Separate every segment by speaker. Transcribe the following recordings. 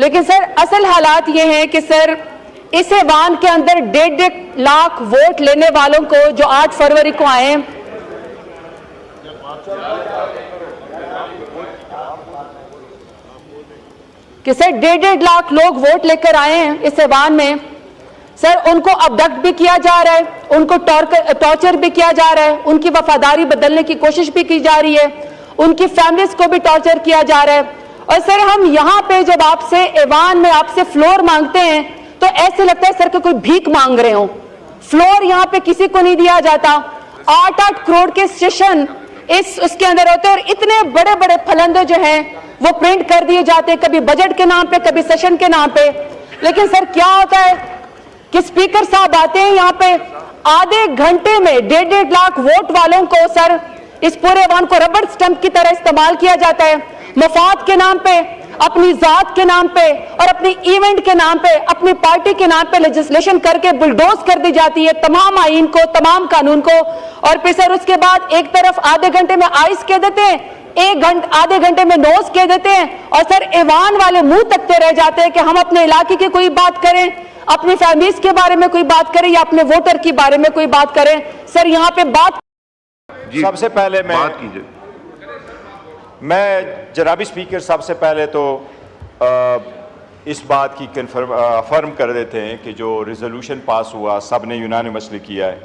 Speaker 1: लेकिन सर असल हालात ये हैं कि सर इस ऐवान के अंदर 1.5 लाख वोट लेने वालों को जो 8 फरवरी को आए हैं, कि सर 1.5 लाख लोग वोट लेकर आए हैं इस ऐवान में, सर उनको अबडक्ट भी किया जा रहा है, उनको टॉर्चर भी किया जा रहा है, उनकी वफादारी बदलने की कोशिश भी की जा रही है, उनकी फैमिलीज को भी टॉर्चर किया जा रहा है। और सर हम यहाँ पे जब आपसे ऐवान में आपसे फ्लोर मांगते हैं तो ऐसे लगता है सर कि कोई भीख मांग रहे हो। फ्लोर यहाँ पे किसी को नहीं दिया जाता। 8-8 करोड़ के सेशन उसके अंदर होते हैं और इतने बड़े बड़े फलंदे जो हैं वो प्रिंट कर दिए जाते हैं, कभी बजट के नाम पे, कभी सेशन के नाम पे। लेकिन सर क्या होता है कि स्पीकर साहब आते हैं यहाँ पे, आधे घंटे में 1.5 लाख वोट वालों को सर इस पूरे ऐवान को रबड़ स्टंप की तरह इस्तेमाल किया जाता है, मफाद के नाम पे, अपनी जात के नाम पे और अपनी इवेंट के नाम पे, अपनी पार्टी के नाम पे लेजिस्लेशन करके बुलडोज कर दी जाती है तमाम आईन को, तमाम कानून को। और फिर सर उसके बाद एक तरफ आधे घंटे में आइस कह देते हैं, आधे घंटे में नोज कह देते हैं, और सर ऐवान वाले मुंह तकते रह जाते हैं कि हम अपने इलाके की कोई बात करें, अपनी फैमिलीज के बारे में कोई बात करें या अपने वोटर के बारे में कोई बात करें। सर यहाँ पे बात
Speaker 2: सबसे पहले मैं जनाबी स्पीकर सबसे पहले तो इस बात की अफर्म कर देते हैं कि जो रिजोल्यूशन पास हुआ सब ने यूनानिमसली किया है।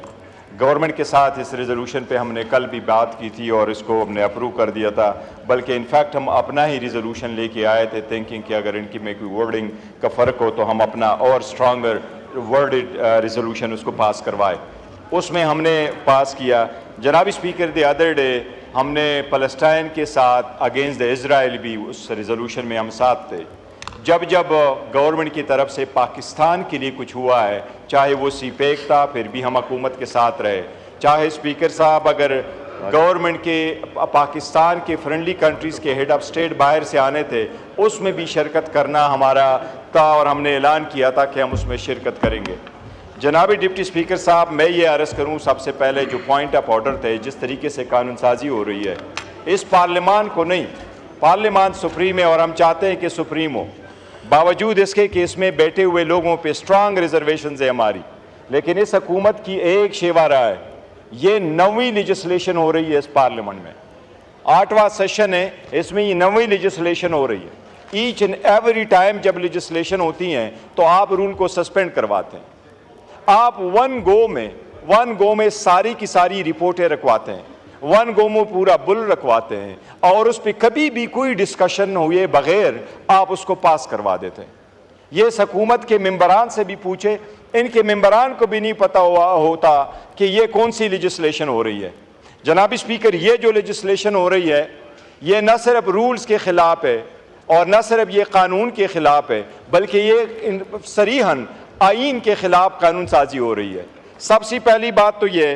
Speaker 2: गवर्नमेंट के साथ इस रिजोल्यूशन पे हमने कल भी बात की थी और इसको हमने अप्रूव कर दिया था, बल्कि इनफैक्ट हम अपना ही रिजोल्यूशन लेके आए थे थिंकिंग कि अगर इनकी में कोई वर्डिंग का फ़र्क हो तो हम अपना और स्ट्रॉन्गर वर्डेड रिजोल्यूशन उसको पास करवाए। उसमें हमने पास किया। जनाबी स्पीकर द अदर डे हमने फ़लस्तीन के साथ अगेंस्ट द इजराइल भी उस रिजोल्यूशन में हम साथ थे। जब जब गवर्नमेंट की तरफ से पाकिस्तान के लिए कुछ हुआ है, चाहे वो सीपेक था, फिर भी हम हुकूमत के साथ रहे, चाहे स्पीकर साहब अगर गवर्नमेंट के पाकिस्तान के फ्रेंडली कंट्रीज़ के हेड ऑफ स्टेट बाहर से आने थे उसमें भी शिरकत करना हमारा था और हमने ऐलान किया था कि हम उसमें शिरकत करेंगे। जनाबी डिप्टी स्पीकर साहब, मैं ये अर्ज़ करूँ सबसे पहले जो पॉइंट ऑफ ऑर्डर थे, जिस तरीके से कानून साजी हो रही है इस पार्लियामान को नहीं, पार्लियामान सुप्रीम है और हम चाहते हैं कि सुप्रीम हो, बावजूद इसके कि इसमें बैठे हुए लोगों पे स्ट्रांग रिजर्वेशन है हमारी, लेकिन इस हुकूमत की एक शेवा रहा है, ये 9वीं लेजिस्लेशन हो रही है इस पार्लियामेंट में, 8वां सेशन है, इसमें ये 9वीं लेजिस्लेशन हो रही है। ईच एंड एवरी टाइम जब लेजिस्लेशन होती हैं तो आप रूल को सस्पेंड करवाते हैं, आप वन गो में सारी की सारी रिपोर्टें रखवाते हैं, वन गो में पूरा बुल रखवाते हैं और उस पर कभी भी कोई डिस्कशन हुए बगैर आप उसको पास करवा देते हैं। ये इस हुकूमत के मेंबरान से भी पूछे, इनके मेंबरान को भी नहीं पता होता कि ये कौन सी लेजिस्लेशन हो रही है। जनाबी स्पीकर, ये जो लेजिस्लेशन हो रही है ये न सिर्फ रूल्स के ख़िलाफ़ है और न सिर्फ ये कानून के ख़िलाफ़ है, बल्कि ये सरीहन आईन के ख़िलाफ़ कानून साजी हो रही है। सबसे पहली बात तो ये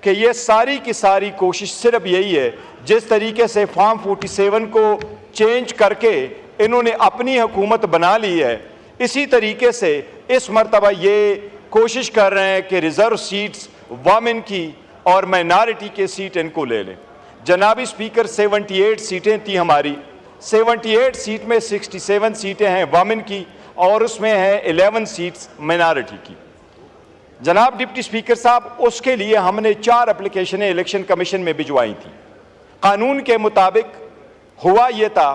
Speaker 2: कि ये सारी की सारी कोशिश सिर्फ यही है, जिस तरीके से फॉर्म 47 को चेंज करके इन्होंने अपनी हुकूमत बना ली है, इसी तरीके से इस मरतबा ये कोशिश कर रहे हैं कि रिज़र्व सीट्स वमेन की और माइनॉरिटी के सीट इनको ले लें। जनाबी स्पीकर 78 सीटें थी हमारी, 78 सीट में 67 सीटें हैं वमेन की और उसमें है 11 सीट्स माइनॉरिटी की। जनाब डिप्टी स्पीकर साहब, उसके लिए हमने 4 एप्लीकेशनें इलेक्शन कमीशन में भिजवाई थी। कानून के मुताबिक हुआ ये था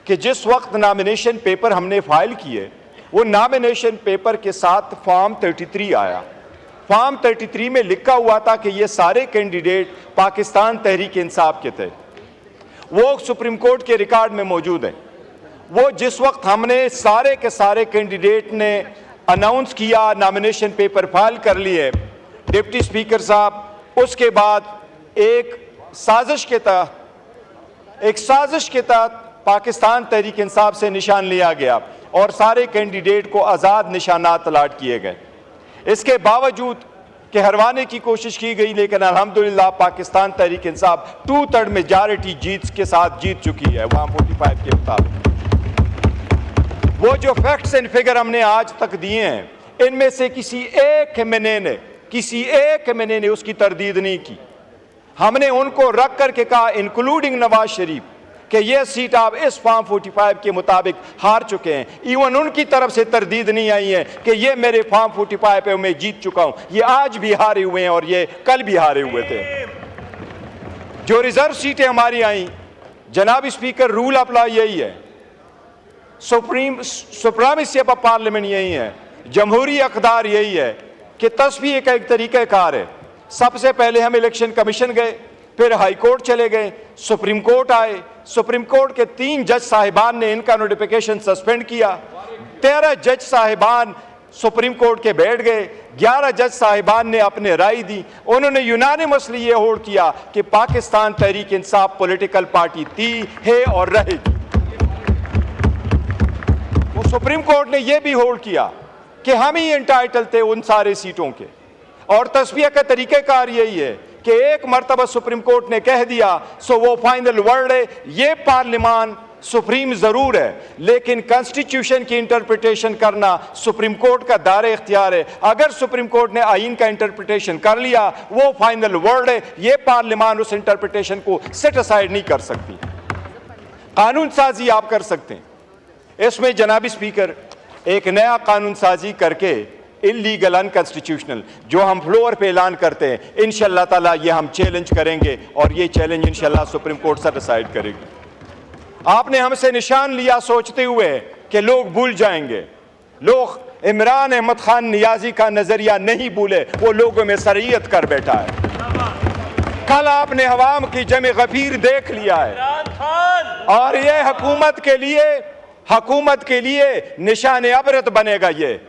Speaker 2: कि जिस वक्त नॉमिनेशन पेपर हमने फाइल किए वो नॉमिनेशन पेपर के साथ फॉर्म 33 आया। फॉर्म 33 में लिखा हुआ था कि ये सारे कैंडिडेट पाकिस्तान तहरीक इंसाफ के थे, वो सुप्रीम कोर्ट के रिकॉर्ड में मौजूद है। वो जिस वक्त हमने सारे के सारे कैंडिडेट ने अनाउंस किया, नॉमिनेशन पेपर फाइल कर लिए, डिप्टी स्पीकर साहब, उसके बाद एक साजिश के तहत पाकिस्तान तहरीक इंसाफ से निशान लिया गया और सारे कैंडिडेट को आज़ाद निशानात अलाट किए गए। इसके बावजूद कि हरवाने की कोशिश की गई, लेकिन अल्हम्दुलिल्लाह पाकिस्तान तहरीक इंसाफ 2/3 मेजॉरिटी जीत के साथ जीत चुकी है वहाँ 45 के मुताबिक। वो जो फैक्ट्स एंड फिगर हमने आज तक दिए हैं, इनमें से किसी एक एमएनए ने उसकी तरदीद नहीं की। हमने उनको रख करके कहा, इंक्लूडिंग नवाज शरीफ, कि ये सीट आप इस फॉर्म 45 के मुताबिक हार चुके हैं। इवन उनकी तरफ से तरदीद नहीं आई है कि ये मेरे फॉर्म 45 पे मैं जीत चुका हूं। ये आज भी हारे हुए हैं और ये कल भी हारे हुए थे। जो रिजर्व सीटें हमारी आई, जनाब स्पीकर, रूल ऑफ लॉ यही है, सुप्रीमेसी ऑफ पार्लियामेंट यही है, जमहूरी अक़दार यही है कि तस्वीर का एक तरीक़ाकार है। सबसे पहले हम इलेक्शन कमीशन गए, फिर हाई कोर्ट चले गए, सुप्रीम कोर्ट आए। सुप्रीम कोर्ट के 3 जज साहिबान ने इनका नोटिफिकेशन सस्पेंड किया। 13 जज साहिबान सुप्रीम कोर्ट के बैठ गए। 11 जज साहिबान ने अपने राय दी। उन्होंने यूनानिमसली ये होल्ड किया कि पाकिस्तान तहरीक इंसाफ पॉलिटिकल पार्टी थी, है और रहेगी। वो सुप्रीम कोर्ट ने यह भी होल्ड किया कि हम ही एंटाइटल थे उन सारे सीटों के। और तस्वीर का तरीक़ाकार यही है कि एक मरतबा सुप्रीम कोर्ट ने कह दिया सो वो फाइनल वर्ड है। ये पार्लियामान सुप्रीम जरूर है, लेकिन कॉन्स्टिट्यूशन की इंटरप्रिटेशन करना सुप्रीम कोर्ट का दायरे इख्तियार है। अगर सुप्रीम कोर्ट ने आईन का इंटरप्रिटेशन कर लिया, वो फाइनल वर्ड है। ये पार्लियामान उस इंटरप्रिटेशन को सेट असाइड नहीं कर सकती। कानून साजी आप कर सकते हैं। इसमें जनाब स्पीकर एक नया कानून साजी करके इलीगल अनकॉन्स्टिट्यूशनल जो हम फ्लोर पे ऐलान करते हैं, इंशाअल्लाह ताला ये हम चैलेंज करेंगे और ये चैलेंज इंशाअल्लाह सुप्रीम कोर्ट से डिसाइड करेगी। आपने हमसे निशान लिया सोचते हुए कि लोग भूल जाएंगे। लोग इमरान अहमद खान नियाजी का नजरिया नहीं भूले, वो लोगों में शरीयत कर बैठा है। कल आपने हवाम की जमे गफीर देख लिया है और ये हुकूमत के लिए निशान अबरत बनेगा। ये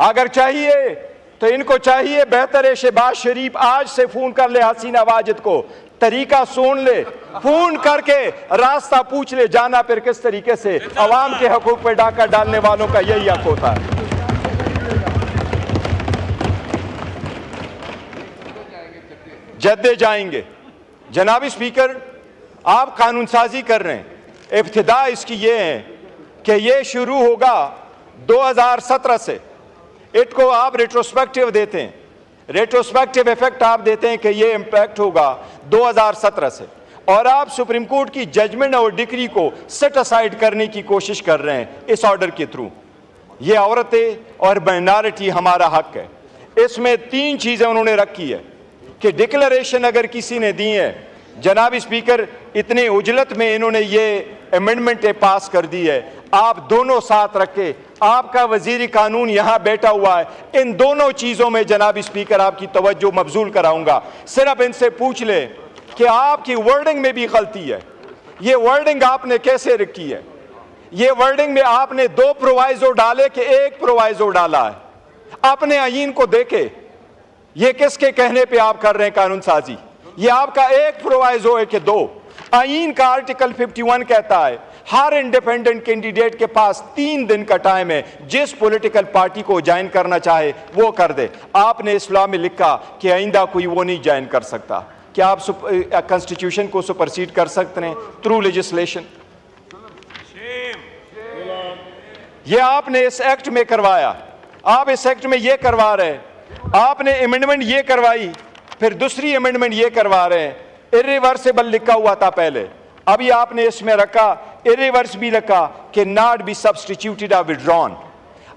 Speaker 2: अगर चाहिए तो इनको चाहिए बेहतर है शहबाज शरीफ आज से फोन कर ले हसीना वाजिद को, तरीका सुन ले, फोन करके रास्ता पूछ ले जाना फिर किस तरीके से। अवाम के हकूक पे डाका डालने वालों का यही हक होता है। जद्दे जाएंगे। जनाब स्पीकर, आप कानून साजी कर रहे हैं। इब्तिदा इसकी ये है कि ये शुरू होगा 2017 से। इसको आप रेट्रोस्पेक्टिव देते हैं, रेट्रोस्पेक्टिव इफेक्ट आप देते हैं कि ये इम्पैक्ट होगा 2017 से, और आप सुप्रीम कोर्ट की जजमेंट और डिक्री को सेट असाइड करने की कोशिश कर रहे हैं इस ऑर्डर के थ्रू। ये औरतें और माइनॉरिटी हमारा हक है। इसमें 3 चीज़ें उन्होंने रखी है कि डिक्लेरेशन अगर किसी ने दी है, जनाब स्पीकर इतने उजलत में इन्होंने ये अमेंडमेंट पास कर दी है, आप दोनों साथ रखे। आपका वजीर कानून यहाँ बैठा हुआ है। इन दोनों चीज़ों में जनाब स्पीकर आपकी तवज्जो मबजूल कराऊंगा। सिर्फ इनसे पूछ ले कि आपकी वर्डिंग में भी गलती है। ये वर्डिंग आपने कैसे रखी है? ये वर्डिंग में आपने 2 प्रोवाइजो डाले कि 1 प्रोवाइजो डाला है। अपने आईन को देखे, ये किसके कहने पे आप कर रहे हैं कानून साजी? ये आपका 1 प्रोवाइजो है कि 2? आईन का आर्टिकल 51 कहता है हर इंडिपेंडेंट कैंडिडेट के पास 3 दिन का टाइम है, जिस पॉलिटिकल पार्टी को ज्वाइन करना चाहे वो कर दे। आपने इस्लाम में लिखा कि आइंदा कोई वो नहीं ज्वाइन कर सकता। क्या आप कॉन्स्टिट्यूशन को सुपरसीड कर सकते हैं थ्रू लेजिस्लेशन? ये आपने इस एक्ट में करवाया। आप इस एक्ट में ये करवा रहे हैं। आपने अमेंडमेंट ये करवाई, फिर दूसरी अमेंडमेंट ये करवा रहे हैं। इरिवर्सिबल लिखा हुआ था पहले, अभी आपने इसमें रखा इरिवर्स भी रखा कि नॉट बी सब्स्टिट्यूटेड और विड्रॉन।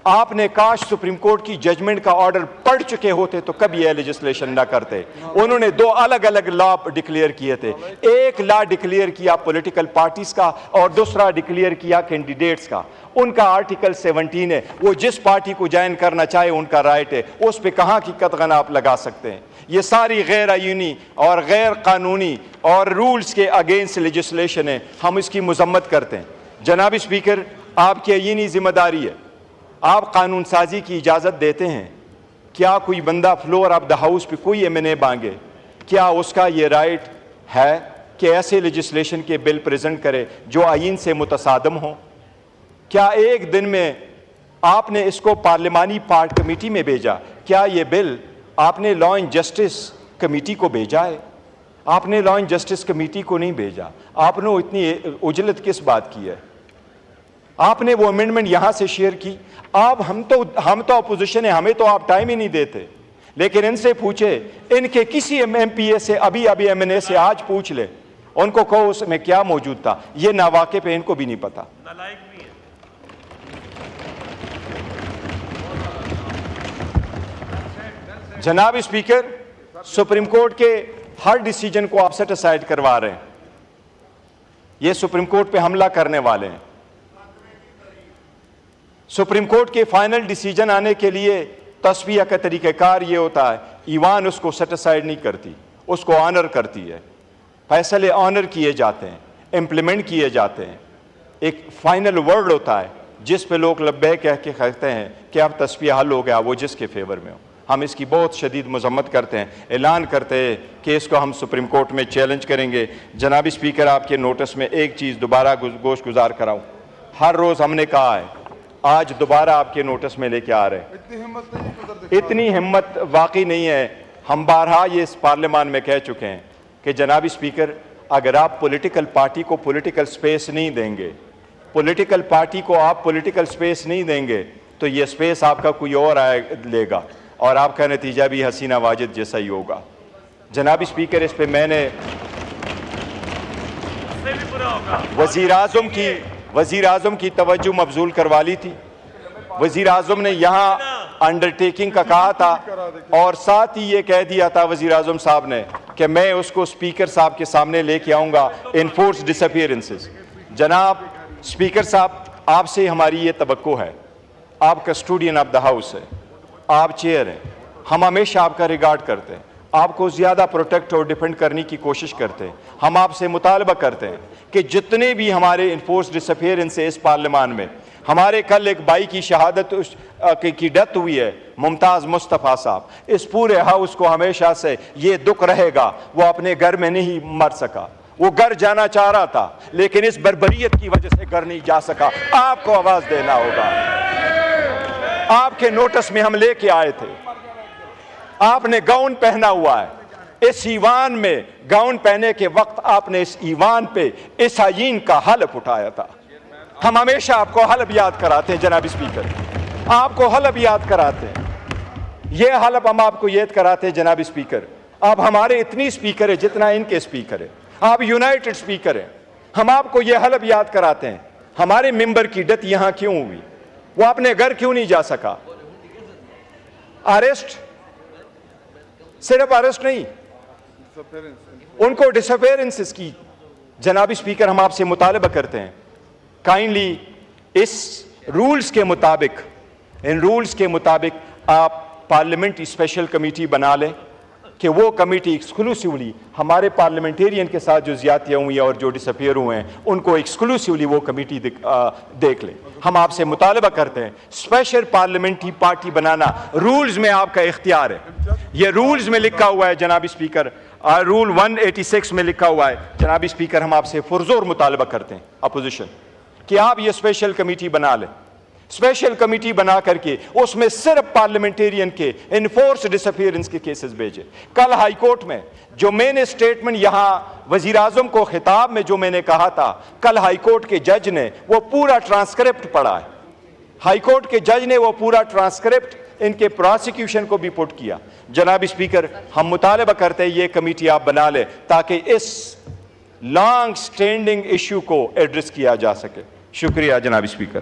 Speaker 2: आपने काश सुप्रीम कोर्ट की जजमेंट का ऑर्डर पढ़ चुके होते तो कभी यह लेजिस्लेशन ना करते। उन्होंने 2 अलग अलग लॉ डिक्लेयर किए थे। एक लॉ डिक्लेयर किया पॉलिटिकल पार्टीज का और दूसरा डिक्लेयर किया कैंडिडेट्स का। उनका आर्टिकल 17 है, वो जिस पार्टी को ज्वाइन करना चाहे उनका राइट है, उस पर कहाँ की कतगन आप लगा सकते हैं। ये सारी गैर आईनी और गैर कानूनी और रूल्स के अगेंस्ट लेजिस्लेशन है, हम इसकी मजम्मत करते हैं। जनाब स्पीकर, आपकी आईनी जिम्मेदारी है, आप कानून साजी की इजाज़त देते हैं। क्या कोई बंदा फ्लोर ऑफ द हाउस पे कोई एमएनए मांगे, क्या उसका ये राइट है कि ऐसे लेजिस्लेशन के बिल प्रेजेंट करे जो आईन से मुतसादम हो? क्या एक दिन में आपने इसको पार्लिमानी पार्ट कमेटी में भेजा? क्या ये बिल आपने लॉ एंड जस्टिस कमेटी को भेजा है? आपने लॉ एंड जस्टिस कमेटी को नहीं भेजा। आपने इतनी उजलत किस बात की है? आपने वो अमेंडमेंट यहां से शेयर की। आप हम तो अपोजिशन है, हमें तो आप टाइम ही नहीं देते। लेकिन इनसे पूछे, इनके किसी एमपीए से, अभी एमएनए से आज पूछ ले, उनको कहो उसमें क्या मौजूद था, ये नावाके पे इनको भी नहीं पता। जनाब स्पीकर, सुप्रीम कोर्ट के हर डिसीजन को आप सेट असाइड करवा रहे हैं। ये सुप्रीम कोर्ट पे हमला करने वाले हैं। सुप्रीम कोर्ट के फाइनल डिसीजन आने के लिए तस्वीर का तरीक़ाकार ये होता है, ईवान उसको सेट असाइड नहीं करती, उसको ऑनर करती है। फैसले ऑनर किए जाते हैं, इम्प्लीमेंट किए जाते हैं। एक फाइनल वर्ड होता है जिस पे लोग लब्बैक कह के कहते हैं कि अब तस्वीर हल हो गया, वो जिसके फेवर में हो। हम इसकी बहुत शदीद मजम्मत करते हैं, ऐलान करते हैं कि इसको हम सुप्रीम कोर्ट में चैलेंज करेंगे। जनाब स्पीकर, आपके नोटिस में एक चीज़ दोबारा गोश गुजार कराऊँ। हर रोज़ हमने कहा है, आज दोबारा आपके नोटिस में लेके आ रहे हैं। इतनी हिम्मत वाकई नहीं है। हम बारहा ये इस पार्लियामान में कह चुके हैं कि जनाब स्पीकर, अगर आप पॉलिटिकल पार्टी को पॉलिटिकल स्पेस नहीं देंगे, पॉलिटिकल पार्टी को आप पॉलिटिकल स्पेस नहीं देंगे, तो ये स्पेस आपका कोई और लेगा और आपका नतीजा भी हसीना वाजिद जैसा ही होगा। जनाब स्पीकर, इस पे मैंने वज़ीर आज़म की तवज्जो मबजूल करवा ली थी। वज़ीर आज़म ने यहाँ अंडरटेकिंग का कहा था और साथ ही ये कह दिया था वज़ीर आज़म साहब ने कि मैं उसको स्पीकर साहब के सामने लेके आऊँगा, इनफोर्स डिसअपीयरेंसेस। जनाब स्पीकर साहब, आपसे हमारी ये तवक्को है, आप कस्टोडियन ऑफ द हाउस है, आप चेयर हैं, हम हमेशा आपका रिगार्ड करते हैं, आपको ज़्यादा प्रोटेक्ट और डिफेंड करने की कोशिश करते हैं। हम आपसे मुतालबा करते हैं कि जितने भी हमारे इन्फोर्स डिसअपीयरेंस है इस पार्लियामान में, हमारे कल एक भाई की शहादत की डेथ हुई है, मुमताज़ मुस्तफ़ा साहब, इस पूरे हाउस को हमेशा से ये दुख रहेगा, वो अपने घर में नहीं मर सका, वो घर जाना चाह रहा था लेकिन इस बर्बरियत की वजह से घर नहीं जा सका। आपको आवाज़ देना होगा। आपके नोटिस में हम लेके आए थे, आपने गाउन पहना हुआ है, इस ईवान में गाउन पहने के वक्त आपने इस ईवान पे इस आईन का हलफ उठाया था। हम हमेशा आपको हलफ याद कराते हैं जनाब स्पीकर, आपको हलफ याद कराते हैं। ये हलफ हम आपको याद कराते हैं जनाब स्पीकर। आप हमारे इतनी स्पीकर है जितना इनके स्पीकर है, आप यूनाइटेड स्पीकर हैं। हम आपको ये हलफ याद कराते हैं, हमारे मेंबर की डेथ यहां क्यों हुई, वो अपने घर क्यों नहीं जा सका। अरेस्ट, सिर्फ अरेस्ट नहीं, उनको डिसअपीयरेंसेस की। जनाब स्पीकर, हम आपसे मुतालबा करते हैं, काइंडली इस रूल्स के मुताबिक, इन रूल्स के मुताबिक आप पार्लियामेंट स्पेशल कमेटी बना लें कि वो कमेटी एक्सक्लूसिवली हमारे पार्लियामेंटेरियन के साथ जो ज़्यादतियाँ हुई हैं और जो डिसअपीयर हुए हैं उनको एक्सक्लूसिवली वो कमेटी देख लें। हम आपसे मुतालबा करते हैं, स्पेशल पार्लियामेंट्री पार्टी बनाना रूल्स में आपका इख्तियार है। ये रूल्स में लिखा हुआ है जनाब स्पीकर, रूल 186 में लिखा हुआ है। जनाब स्पीकर, हम आपसे पुरजोर मुतालबा करते हैं अपोजिशन कि आप ये स्पेशल कमेटी बना लें। स्पेशल कमेटी बना करके उसमें सिर्फ पार्लियामेंटेरियन के इनफोर्स डिसअपीयरेंस के केसेस भेजे। कल हाई कोर्ट में जो मैंने स्टेटमेंट यहाँ वजीर आजम को खिताब में जो मैंने कहा था, कल हाई कोर्ट के जज ने वो पूरा ट्रांसक्रिप्ट पढ़ा है। हाई कोर्ट के जज ने वो पूरा ट्रांसक्रिप्ट इनके प्रोसिक्यूशन को भी पुट किया। जनाब स्पीकर, हम मुतालबा करते हैं ये कमेटी आप बना ले ताकि इस लॉन्ग स्टैंडिंग इशू को एड्रेस किया जा सके। शुक्रिया जनाब स्पीकर।